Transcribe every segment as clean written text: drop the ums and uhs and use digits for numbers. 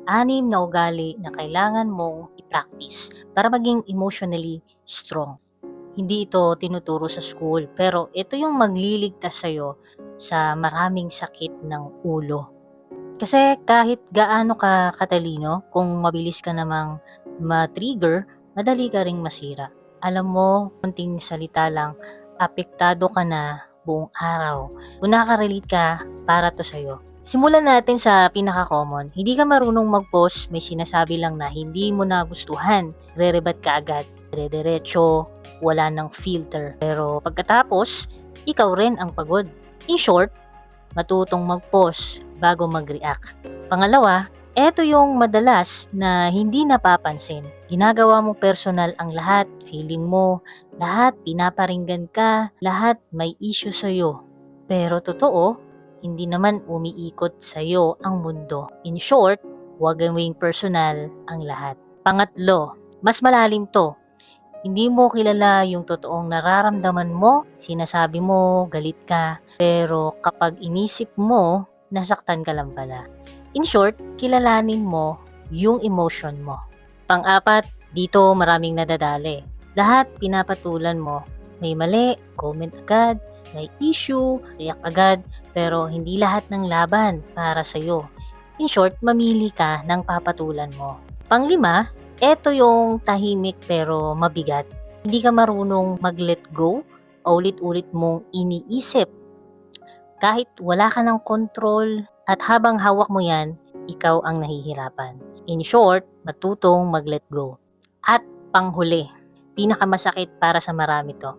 6 na ugali na kailangan mong i-practice para maging emotionally strong. Hindi ito tinuturo sa school, pero ito yung magliligtas sa'yo sa maraming sakit ng ulo. Kasi kahit gaano ka katalino, kung mabilis ka namang ma-trigger, madali ka ring masira. Alam mo, konting salita lang, apektado ka na buong araw. Kung nakaka-relate ka, para to sa'yo. Simulan natin sa pinaka-common. Hindi ka marunong mag-post, may sinasabi lang na hindi mo nagustuhan. Re-rebat ka agad, dire-diretso, wala ng filter. Pero pagkatapos, ikaw rin ang pagod. In short, matutong mag-pause bago mag-react. Pangalawa, eto yung madalas na hindi napapansin. Ginagawa mo personal ang lahat, feeling mo, lahat pinaparinggan ka, lahat may issue sa'yo. Pero totoo, hindi naman umiikot sa'yo ang mundo. In short, huwag gawing personal ang lahat. Pangatlo, mas malalim to. Hindi mo kilala yung totoong nararamdaman mo, sinasabi mo, galit ka, pero kapag inisip mo, nasaktan ka lang pala. In short, kilalanin mo yung emotion mo. Pang-apat, dito maraming nadadali. Lahat pinapatulan mo. May mali, comment agad, may issue, react agad, pero hindi lahat ng laban para sa'yo. In short, mamili ka ng papatulan mo. Pang-5, eto yung tahimik pero mabigat. Hindi ka marunong mag-let go, ulit-ulit mong iniisip. Kahit wala ka ng control at habang hawak mo yan, ikaw ang nahihirapan. In short, matutong mag-let go. At panghuli, pinakamasakit para sa marami to.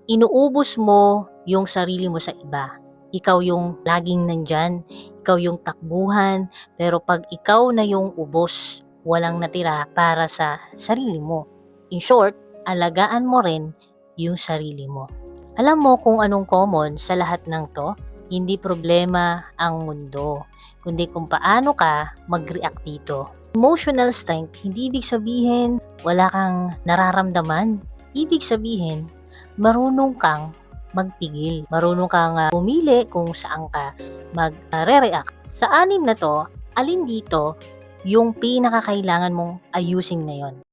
Inuubos mo yung sarili mo sa iba. Ikaw yung laging nandyan, ikaw yung takbuhan, pero pag ikaw na yung ubos, walang natira para sa sarili mo. In short, alagaan mo rin yung sarili mo. Alam mo kung anong common sa lahat ng to? Hindi problema ang mundo, kundi kung paano ka mag-react dito. Emotional strength, hindi ibig sabihin wala kang nararamdaman. Ibig sabihin, marunong kang magpigil. Marunong kang pumili kung saan ka mag-re-react. Sa 6 na to, alin dito yung pinakakailangan mong ayusin ngayon?